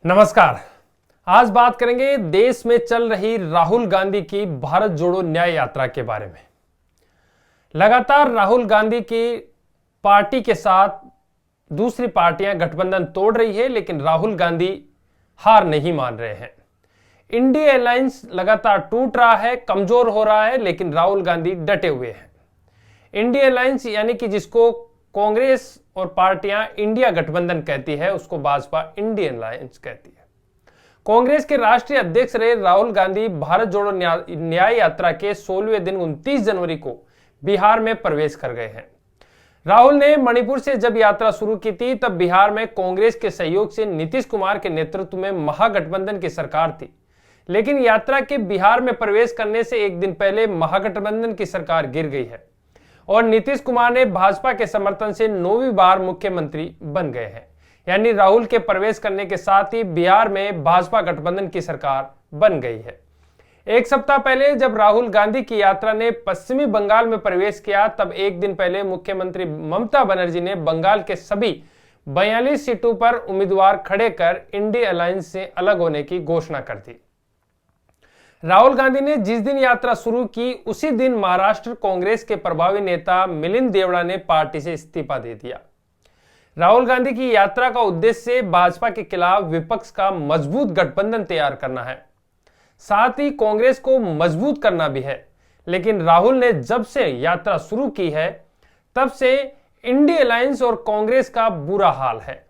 नमस्कार। आज बात करेंगे देश में चल रही राहुल गांधी की भारत जोड़ो न्याय यात्रा के बारे में। लगातार राहुल गांधी की पार्टी के साथ दूसरी पार्टियां गठबंधन तोड़ रही है, लेकिन राहुल गांधी हार नहीं मान रहे हैं। इंडिया अलायंस लगातार टूट रहा है, कमजोर हो रहा है, लेकिन राहुल गांधी डटे हुए हैं। इंडिया अलायंस यानी कि जिसको कांग्रेस और पार्टियां इंडिया गठबंधन कहती है, उसको भाजपा इंडियन अलायंस कहती है। कांग्रेस के राष्ट्रीय अध्यक्ष रहे राहुल गांधी भारत जोड़ो न्याय यात्रा के 16वें दिन 29 जनवरी को बिहार में प्रवेश कर गए हैं। राहुल ने मणिपुर से जब यात्रा शुरू की थी, तब बिहार में कांग्रेस के सहयोग से नीतीश कुमार के नेतृत्व में महागठबंधन की सरकार थी, लेकिन यात्रा के बिहार में प्रवेश करने से एक दिन पहले महागठबंधन की सरकार गिर गई है और नीतीश कुमार ने भाजपा के समर्थन से 9वीं बार मुख्यमंत्री बन गए हैं। यानी राहुल के प्रवेश करने के साथ ही बिहार में भाजपा गठबंधन की सरकार बन गई है। एक सप्ताह पहले जब राहुल गांधी की यात्रा ने पश्चिमी बंगाल में प्रवेश किया, तब एक दिन पहले मुख्यमंत्री ममता बनर्जी ने बंगाल के सभी 42 सीटों पर उम्मीदवार खड़े कर इंडिया अलायंस से अलग होने की घोषणा कर दी। राहुल गांधी ने जिस दिन यात्रा शुरू की, उसी दिन महाराष्ट्र कांग्रेस के प्रभावी नेता मिलिंद देवड़ा ने पार्टी से इस्तीफा दे दिया। राहुल गांधी की यात्रा का उद्देश्य भाजपा के खिलाफ विपक्ष का मजबूत गठबंधन तैयार करना है, साथ ही कांग्रेस को मजबूत करना भी है। लेकिन राहुल ने जब से यात्रा शुरू की है, तब से इंडिया अलायंस और कांग्रेस का बुरा हाल है।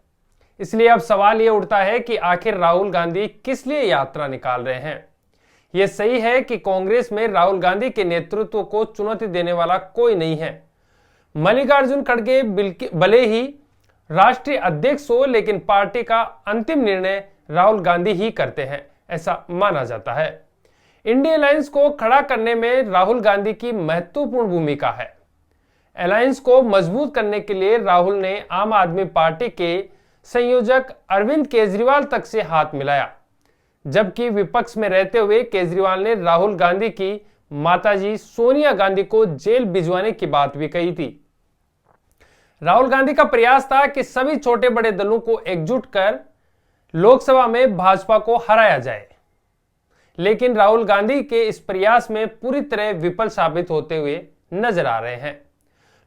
इसलिए अब सवाल यह उठता है कि आखिर राहुल गांधी किस लिए यात्रा निकाल रहे हैं। यह सही है कि कांग्रेस में राहुल गांधी के नेतृत्व को चुनौती देने वाला कोई नहीं है। मल्लिकार्जुन खड़गे भले ही राष्ट्रीय अध्यक्ष हो, लेकिन पार्टी का अंतिम निर्णय राहुल गांधी ही करते हैं, ऐसा माना जाता है। इंडिया अलायंस को खड़ा करने में राहुल गांधी की महत्वपूर्ण भूमिका है। अलायंस को मजबूत करने के लिए राहुल ने आम आदमी पार्टी के संयोजक अरविंद केजरीवाल तक से हाथ मिलाया, जबकि विपक्ष में रहते हुए केजरीवाल ने राहुल गांधी की माताजी सोनिया गांधी को जेल भिजवाने की बात भी कही थी। राहुल गांधी का प्रयास था कि सभी छोटे बड़े दलों को एकजुट कर लोकसभा में भाजपा को हराया जाए, लेकिन राहुल गांधी के इस प्रयास में पूरी तरह विफल साबित होते हुए नजर आ रहे हैं।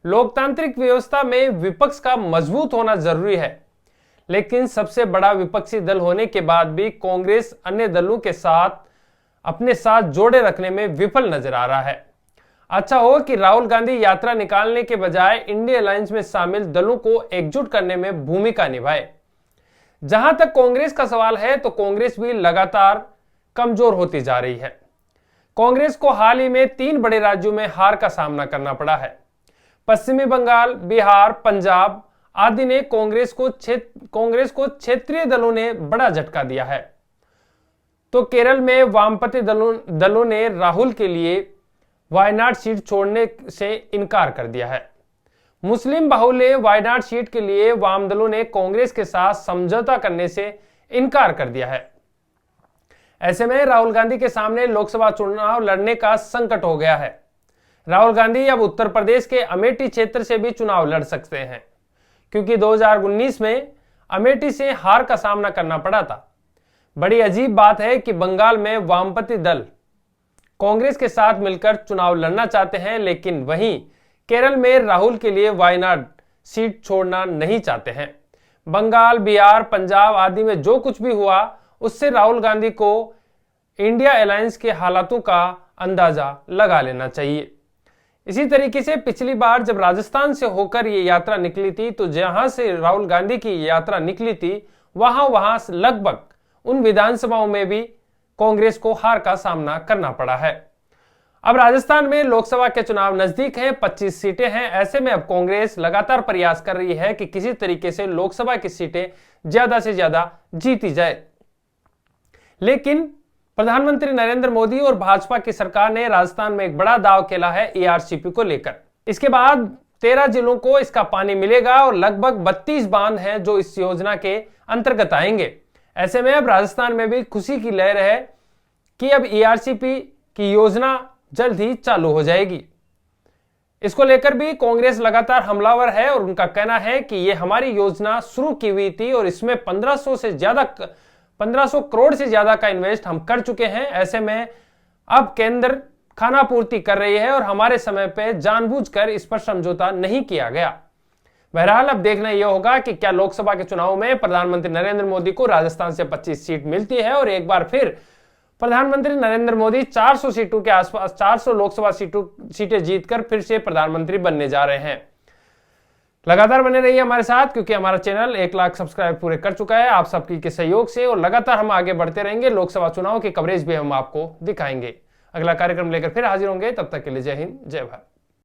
लोकतांत्रिक व्यवस्था में विपक्ष का मजबूत होना जरूरी है, लेकिन सबसे बड़ा विपक्षी दल होने के बाद भी कांग्रेस अन्य दलों के साथ अपने साथ जोड़े रखने में विफल नजर आ रहा है। अच्छा हो कि राहुल गांधी यात्रा निकालने के बजाय इंडिया अलायंस में शामिल दलों को एकजुट करने में भूमिका निभाए। जहां तक कांग्रेस का सवाल है, तो कांग्रेस भी लगातार कमजोर होती जा रही है। कांग्रेस को हाल ही में 3 बड़े राज्यों में हार का सामना करना पड़ा है। पश्चिमी बंगाल, बिहार, पंजाब आदि ने कांग्रेस को क्षेत्रीय दलों ने बड़ा झटका दिया है। तो केरल में वामपंथी दलों ने राहुल के लिए वायनाड सीट छोड़ने से इनकार कर दिया है। मुस्लिम बाहुल्य वायनाड सीट के लिए वाम दलों ने कांग्रेस के साथ समझौता करने से इनकार कर दिया है। ऐसे में राहुल गांधी के सामने लोकसभा चुनाव लड़ने का संकट हो गया है। राहुल गांधी अब उत्तर प्रदेश के अमेठी क्षेत्र से भी चुनाव लड़ सकते हैं, क्योंकि 2019 में अमेठी से हार का सामना करना पड़ा था। बड़ी अजीब बात है कि बंगाल में वामपंथी दल कांग्रेस के साथ मिलकर चुनाव लड़ना चाहते हैं, लेकिन वहीं केरल में राहुल के लिए वायनाड सीट छोड़ना नहीं चाहते हैं। बंगाल, बिहार, पंजाब आदि में जो कुछ भी हुआ, उससे राहुल गांधी को इंडिया अलायंस के हालातों का अंदाजा लगा लेना चाहिए। इसी तरीके से पिछली बार जब राजस्थान से होकर ये यात्रा निकली थी, तो जहां से राहुल गांधी की यात्रा निकली थी, वहां लगभग उन विधानसभाओं में भी कांग्रेस को हार का सामना करना पड़ा है। अब राजस्थान में लोकसभा के चुनाव नजदीक हैं, 25 सीटें हैं। ऐसे में अब कांग्रेस लगातार प्रयास कर रही है कि किसी तरीके से लोकसभा की सीटें ज्यादा से ज्यादा जीती जाए। लेकिन प्रधानमंत्री नरेंद्र मोदी और भाजपा की सरकार ने राजस्थान में एक बड़ा दांव खेला है एआरसीपी को लेकर। इसके बाद 13 जिलों को इसका पानी मिलेगा और लगभग 32 बांध हैं जो इस योजना के अंतर्गत आएंगे। ऐसे में अब राजस्थान में भी खुशी की लहर है कि अब एआरसीपी की योजना जल्द ही चालू हो जाएगी। इसको लेकर भी कांग्रेस लगातार हमलावर है और उनका कहना है कि यह हमारी योजना शुरू की हुई थी और इसमें 1500 से ज्यादा 1500 करोड़ से ज्यादा का इन्वेस्ट हम कर चुके हैं। ऐसे में अब केंद्र खाना पूर्ति कर रही है और हमारे समय पे जानबूझकर इस पर समझौता नहीं किया गया। बहरहाल अब देखना यह होगा कि क्या लोकसभा के चुनाव में प्रधानमंत्री नरेंद्र मोदी को राजस्थान से 25 सीट मिलती है और एक बार फिर प्रधानमंत्री नरेंद्र मोदी 400 सीटों के आसपास 400 लोकसभा सीटें जीतकर फिर से प्रधानमंत्री बनने जा रहे हैं। लगातार बने रहिए हमारे साथ, क्योंकि हमारा चैनल 1 लाख सब्सक्राइब पूरे कर चुका है आप सबकी के सहयोग से, और लगातार हम आगे बढ़ते रहेंगे। लोकसभा चुनाव की कवरेज भी हम आपको दिखाएंगे। अगला कार्यक्रम लेकर फिर हाजिर होंगे, तब तक के लिए जय हिंद, जय भारत।